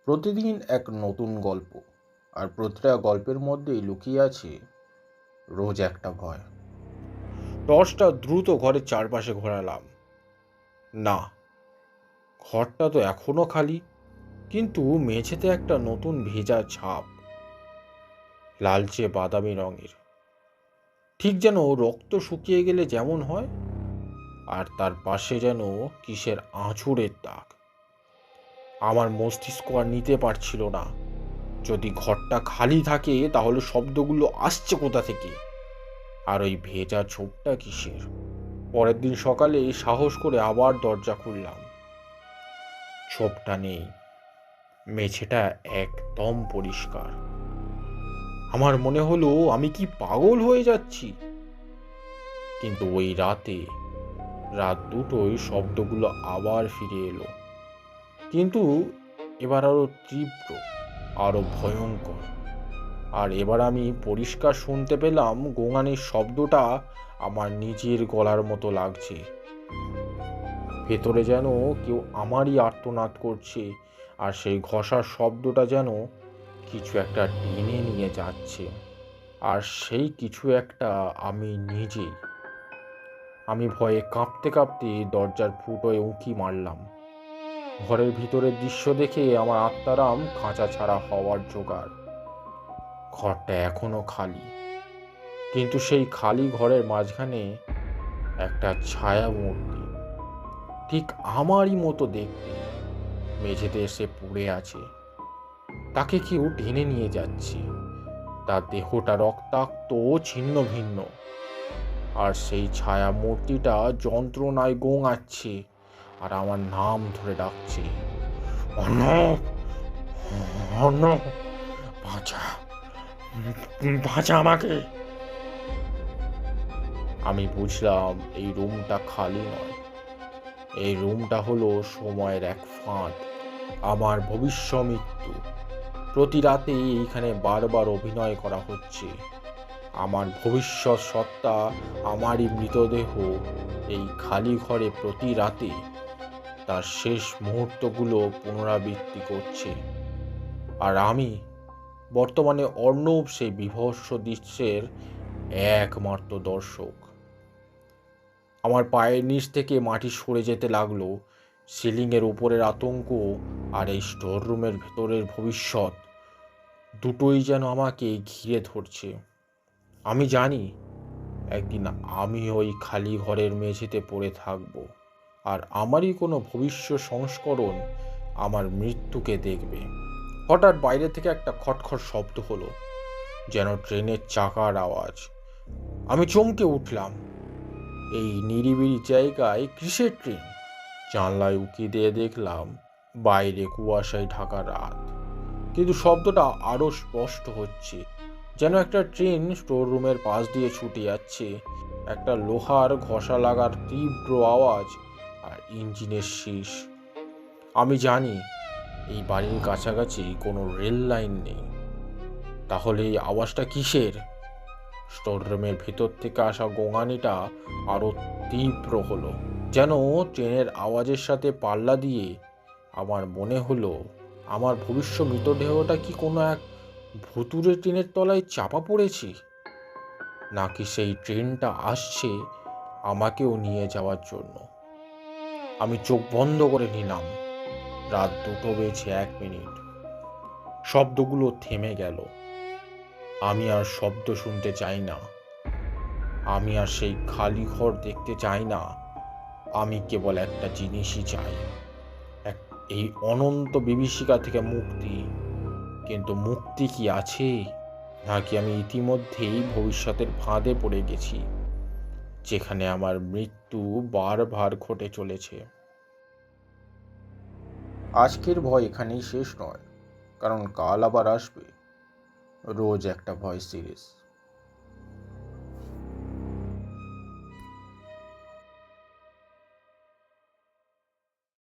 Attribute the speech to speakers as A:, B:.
A: প্রতিদিন এক নতুন গল্প, আর প্রতিটা গল্পের মধ্যেই লুকিয়ে আছে রোজ একটা ভয়। টর্চটা দ্রুত ঘরের চারপাশে ঘোরালাম। না, ঘরটা তো এখনো খালি, কিন্তু মেঝেতে একটা নতুন ভেজা ছাপ, লালচে বাদামি রঙের, ঠিক যেন রক্ত শুকিয়ে গেলে যেমন হয়। আর তার পাশে যেন কিসের আঁচড়ের দাগ। আমার মস্তিষ্ক আর নিতে পারছিল না। যদি ঘরটা খালি থাকে তাহলে শব্দগুলো আসছে কোথা থেকে, আর ওই ভেজা ছোপটা কিসের? পরের দিন সকালে সাহস করে আবার দরজা খুললাম। ছোপটা নেই, মেঝেটা একদম পরিষ্কার। আমার মনে হলো আমি কি পাগল হয়ে যাচ্ছি। কিন্তু ওই রাত দুটোই শব্দগুলো আবার ফিরে এলো, কিন্তু এবার আরো তীব্র, আরো ভয়ঙ্কর। আর এবার আমি পরিষ্কার শুনতে পেলাম গোঙানির শব্দটা আমার নিজের গলার মতো লাগছে। ভেতরে যেন কেউ আমারই আর্তনাদ করছে, আর সেই ঘষার শব্দটা যেন কিছু একটা টেনে নিয়ে যাচ্ছে। আর সেই কিছু একটা আমি নিজেই। আমি ভয়ে কাঁপতে কাঁপতে দরজার ফুটোয় উঁকি মারলাম। ঘরের ভিতরের দৃশ্য দেখে আমার আত্মারাম খাঁচা ছাড়া হওয়ার জোগাড়। ঘরটা এখনো খালি, কিন্তু সেই খালি ঘরের মাঝখানে একটা ছায়া মূর্তি, ঠিক আমারই মতো দেখতে, মেঝেতে এসে পড়ে আছে। তাকে কেউ টেনে নিয়ে যাচ্ছে। তার দেহটা রক্তাক্ত, ছিন্ন ভিন্ন, আর সেই ছায়া মূর্তিটা যন্ত্রণায় গোঙাচ্ছে আর আমার নাম ধরে ডাকছে, অর্ণব, অর্ণব, বাঁচা, বাঁচা আমাকে। আমি বুঝলাম এই রুমটা খালি নয়, এই রুমটা হলো সময়ের এক ফাঁদ, আমার ভবিষ্য মৃত্যু। প্রতি রাতেই এইখানে বারবার অভিনয় করা হচ্ছে। আমার ভবিষ্যৎ সত্তা, আমারই মৃতদেহ এই খালি ঘরে প্রতি রাতে তার শেষ মুহূর্তগুলো পুনরাবৃত্তি করছে। আর আমি বর্তমানে অর্ণব সেই বিভৎস দৃশ্যের একমাত্র দর্শক। আমার পায়ের নিচ থেকে মাটি সরে যেতে লাগলো। সিলিংয়ের উপরের আতঙ্ক আর এই স্টোর রুমের ভেতরের ভবিষ্যৎ, দুটোই যেন আমাকে ঘিরে ধরছে। আমি জানি একদিন আমি ওই খালি ঘরের মেঝেতে পড়ে থাকব, আর আমারই কোনো ভবিষ্য সংস্করণ আমার মৃত্যুকে দেখবে। হঠাৎ বাইরে থেকে একটা খটখট শব্দ হলো, যেন ট্রেনের চাকার আওয়াজ। আমি চমকে উঠলাম। এই নিরিবিলি জায়গায় কিসের ট্রেন? জানলায় উঁকি দিয়ে দেখলাম বাইরে কুয়াশায় ঢাকা রাত, কিন্তু শব্দটা আরো স্পষ্ট হচ্ছে, যেন একটা ট্রেন স্টোর রুমের পাশ দিয়ে ছুটে যাচ্ছে। একটা লোহার ঘষা লাগার তীব্র আওয়াজ আর ইঞ্জিনের শীষ। আমি জানি এই বাড়ির কাছাকাছি কোনো রেল লাইন নেই। তাহলে এই আওয়াজটা কিসের? স্টোর রুমের ভেতর থেকে আসা গোঙানিটা আরো তীব্র হলো, যেন ট্রেনের আওয়াজের সাথে পাল্লা দিয়ে। আমার মনে হলো আমার ভবিষ্য মৃতদেহটা কি কোনো এক ভুতুড়ে ট্রেনের তলায় চাপা পড়েছি, নাকি সেই ট্রেনটা আসছে আমাকেও নিয়ে যাওয়ার জন্য। আমি চোখ বন্ধ করে নিলাম। রাত 2:01। শব্দগুলো থেমে গেল। আমি আর শব্দ শুনতে চাই না। আমি আর সেই খালি ঘর দেখতে চাই না। আমি কেবল একটা জিনিসই চাই, এই অনন্ত বিভীষিকা থেকে মুক্তি। কিন্তু মুক্তি কি আছে, নাকি আমি ইতিমধ্যেই ভবিষ্যতের ফাঁদে পড়ে গেছি, যেখানে আমার মৃত্যু বারবার ঘটে চলেছে? আজকের ভয় এখানেই শেষ নয়, কারণ কাল আবার আসবে রোজ একটা ভয় সিরিজ।